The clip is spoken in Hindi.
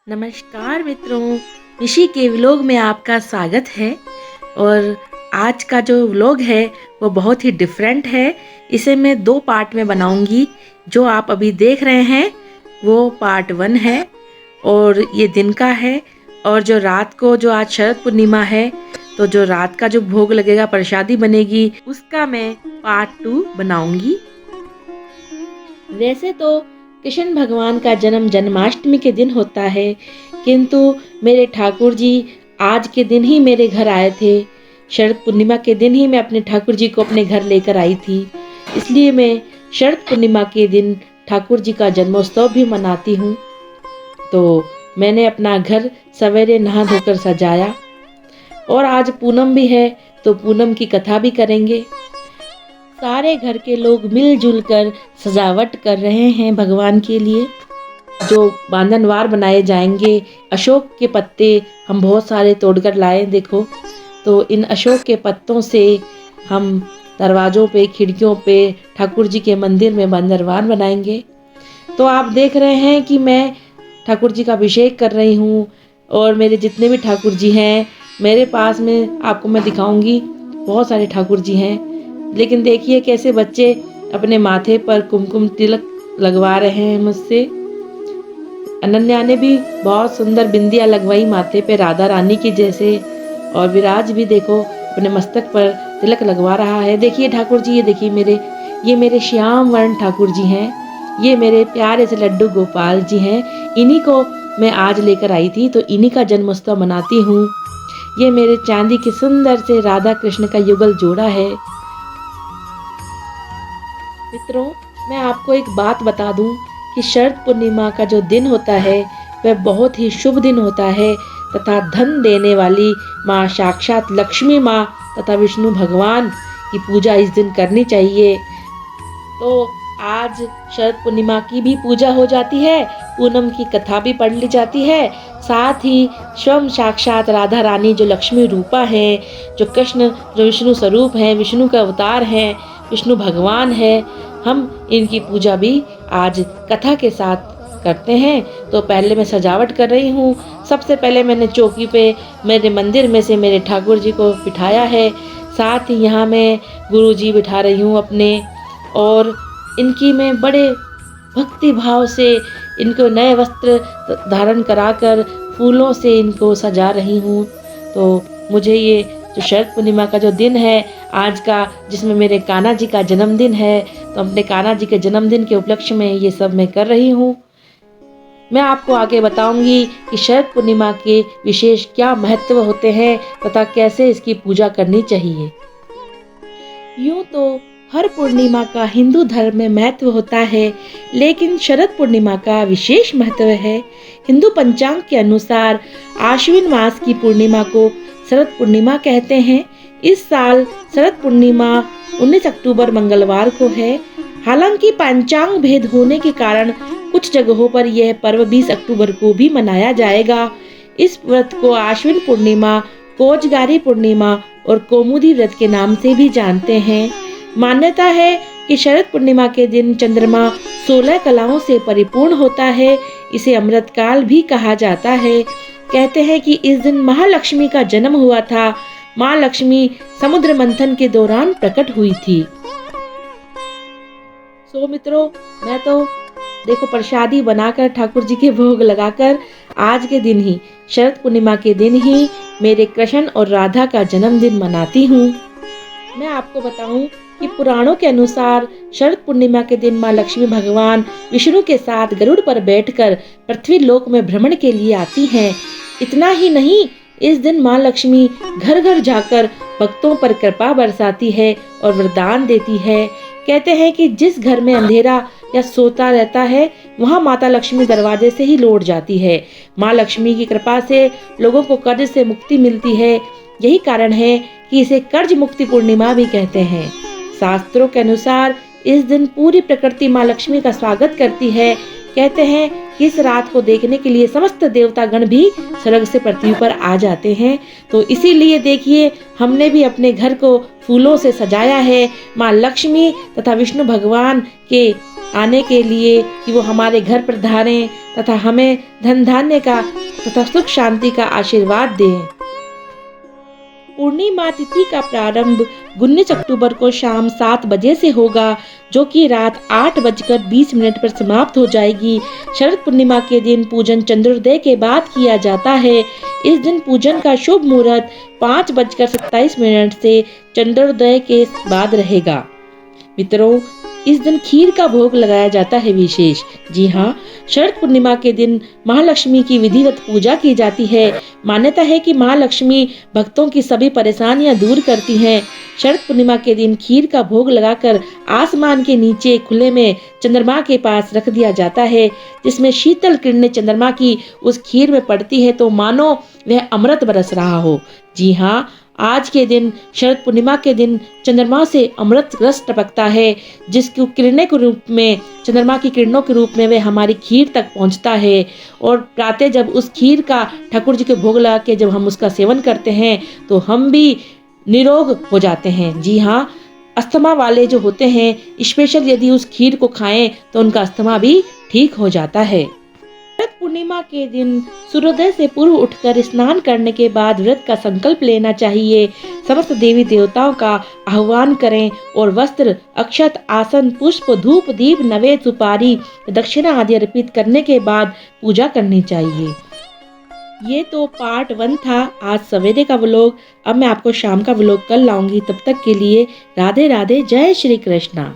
नमस्कार मित्रों, ऋषि के व्लॉग में आपका स्वागत है। और आज का जो व्लॉग है वो बहुत ही डिफरेंट है। इसे मैं 2 पार्ट में बनाऊंगी। जो आप अभी देख रहे हैं वो पार्ट 1 है और ये दिन का है। और जो रात को, जो आज शरद पूर्णिमा है, तो जो रात का जो भोग लगेगा, प्रसादी बनेगी, उसका मैं पार्ट 2 बनाऊंगी। वैसे तो कृष्ण भगवान का जन्म जन्माष्टमी के दिन होता है, किंतु मेरे ठाकुर जी आज के दिन ही मेरे घर आए थे। शरद पूर्णिमा के दिन ही मैं अपने ठाकुर जी को अपने घर लेकर आई थी, इसलिए मैं शरद पूर्णिमा के दिन ठाकुर जी का जन्मोत्सव भी मनाती हूँ। तो मैंने अपना घर सवेरे नहा धोकर सजाया और आज पूनम भी है तो पूनम की कथा भी करेंगे। सारे घर के लोग मिलजुल कर सजावट कर रहे हैं भगवान के लिए। जो बांधनवार बनाए जाएंगे, अशोक के पत्ते हम बहुत सारे तोड़कर लाए। देखो, तो इन अशोक के पत्तों से हम दरवाज़ों पे, खिड़कियों पे, ठाकुर जी के मंदिर में बांधनवार बनाएंगे। तो आप देख रहे हैं कि मैं ठाकुर जी का अभिषेक कर रही हूँ और मेरे जितने भी ठाकुर जी हैं मेरे पास में, आपको मैं दिखाऊंगी, बहुत सारे ठाकुर जी हैं। लेकिन देखिए कैसे बच्चे अपने माथे पर कुमकुम तिलक लगवा रहे हैं मुझसे। अनन्या ने भी बहुत सुंदर बिंदियां लगवाई माथे पे, राधा रानी की जैसे। और विराज भी देखो अपने मस्तक पर तिलक लगवा रहा है। देखिए ठाकुर जी, ये मेरे श्याम वर्ण ठाकुर जी हैं। ये मेरे प्यारे से लड्डू गोपाल जी हैं। इन्हीं को मैं आज लेकर आई थी, तो इन्हीं का जन्मोत्सव मनाती हूँ। ये मेरे चांदी के सुंदर से राधा कृष्ण का युगल जोड़ा है। मित्रों, मैं आपको एक बात बता दूं कि शरद पूर्णिमा का जो दिन होता है वह बहुत ही शुभ दिन होता है तथा धन देने वाली माँ साक्षात लक्ष्मी माँ तथा विष्णु भगवान की पूजा इस दिन करनी चाहिए। तो आज शरद पूर्णिमा की भी पूजा हो जाती है, पूनम की कथा भी पढ़ ली जाती है, साथ ही स्वयं साक्षात राधा रानी जो लक्ष्मी रूपा है, जो कृष्ण जो विष्णु स्वरूप हैं, विष्णु का अवतार हैं, विष्णु भगवान है, हम इनकी पूजा भी आज कथा के साथ करते हैं। तो पहले मैं सजावट कर रही हूँ। सबसे पहले मैंने चौकी पे मेरे मंदिर में से मेरे ठाकुर जी को बिठाया है, साथ ही यहाँ मैं गुरु जी बिठा रही हूँ अपने। और इनकी मैं बड़े भक्ति भाव से इनको नए वस्त्र धारण कराकर फूलों से इनको सजा रही हूँ। तो मुझे ये जो शरद पूर्णिमा का जो दिन है आज का, जिसमें मेरे कान्हा जी का जन्मदिन है, तो अपने कान्हा जी के जन्मदिन के उपलक्ष्य में ये सब मैं कर रही हूँ। मैं आपको आगे बताऊंगी कि शरद पूर्णिमा के विशेष क्या महत्व होते हैं तथा कैसे इसकी पूजा करनी चाहिए। यूं तो हर पूर्णिमा का हिंदू धर्म में महत्व होता है, लेकिन शरद पूर्णिमा का विशेष महत्व है। हिंदू पंचांग के अनुसार आश्विन मास की पूर्णिमा को शरद पूर्णिमा कहते हैं। इस साल शरद पूर्णिमा 19 अक्टूबर मंगलवार को है। हालांकि पंचांग भेद होने के कारण कुछ जगहों पर यह पर्व 20 अक्टूबर को भी मनाया जाएगा। इस व्रत को आश्विन पूर्णिमा, कोजगारी पूर्णिमा और कौमुदी व्रत के नाम से भी जानते हैं। मान्यता है कि शरद पूर्णिमा के दिन चंद्रमा 16 कलाओं से परिपूर्ण होता है। इसे अमृत काल भी कहा जाता है। कहते हैं कि इस दिन महालक्ष्मी का जन्म हुआ था। माँ लक्ष्मी समुद्र मंथन के दौरान प्रकट हुई थी। सो मित्रों, मैं तो देखो प्रसादी बनाकर ठाकुर जी के भोग लगाकर आज के दिन ही, शरद पूर्णिमा के दिन ही मेरे कृष्ण और राधा का जन्मदिन मनाती हूँ। मैं आपको बताऊं कि पुराणों के अनुसार शरद पूर्णिमा के दिन माँ लक्ष्मी भगवान विष्णु के साथ गरुड़ पर बैठकर पृथ्वी लोक में भ्रमण के लिए आती हैं। इतना ही नहीं, इस दिन माँ लक्ष्मी घर घर जाकर भक्तों पर कृपा बरसाती है और वरदान देती है। कहते हैं कि जिस घर में अंधेरा या सोता रहता है वहाँ माता लक्ष्मी दरवाजे से ही लौट जाती है। माँ लक्ष्मी की कृपा से लोगों को कर्ज से मुक्ति मिलती है। यही कारण है कि इसे कर्ज मुक्ति पूर्णिमा भी कहते हैं। शास्त्रों के अनुसार इस दिन पूरी प्रकृति माँ लक्ष्मी का स्वागत करती है। कहते हैं कि इस रात को देखने के लिए समस्त देवतागण भी स्वर्ग से पृथ्वी पर आ जाते हैं। तो इसीलिए देखिए, हमने भी अपने घर को फूलों से सजाया है। माँ लक्ष्मी तथा विष्णु भगवान के आने के लिए कि वो हमारे घर पर धारें तथा हमें धन धान्य का तथा सुख शांति का आशीर्वाद दें। पूर्णिमा तिथि का प्रारंभ 19 अक्टूबर को शाम 7 बजे से होगा, जो कि रात 8:20 पर समाप्त हो जाएगी। शरद पूर्णिमा के दिन पूजन चंद्रोदय के बाद किया जाता है। इस दिन पूजन का शुभ मुहूर्त 5:27 से चंद्रोदय के बाद रहेगा। मित्रों, इस दिन खीर का भोग लगाया जाता है विशेष। जी हाँ, शरद पूर्णिमा के दिन महालक्ष्मी की विधिवत पूजा की जाती है। मान्यता है कि महालक्ष्मी भक्तों की सभी परेशानियां दूर करती हैं। शरद पूर्णिमा के दिन खीर का भोग लगाकर आसमान के नीचे खुले में चंद्रमा के पास रख दिया जाता है, जिसमें शीतल किरणें चंद्रमा की उस खीर में पड़ती है तो मानो वह अमृत बरस रहा हो। जी हाँ, आज के दिन शरद पूर्णिमा के दिन चंद्रमा से अमृत रस टपकता है, जिसकी किरणें के रूप में चंद्रमा की किरणों के रूप में वह हमारी खीर तक पहुंचता है। और प्रातः जब उस खीर का ठाकुर जी के भोग लगा के जब हम उसका सेवन करते हैं तो हम भी निरोग हो जाते हैं। जी हाँ, अस्थमा वाले जो होते हैं स्पेशल यदि उस खीर को खाएं तो उनका अस्थमा भी ठीक हो जाता है। शरद पूर्णिमा के दिन सूर्योदय से पूर्व उठकर स्नान करने के बाद व्रत का संकल्प लेना चाहिए। समस्त देवी देवताओं का आह्वान करें और वस्त्र, अक्षत, आसन, पुष्प, धूप, दीप, नवेद, सुपारी, दक्षिणा आदि अर्पित करने के बाद पूजा करनी चाहिए। ये तो पार्ट 1 था आज सवेरे का व्लॉग। अब मैं आपको शाम का व्लॉग कल लाऊंगी। तब तक के लिए राधे राधे, जय श्री कृष्णा।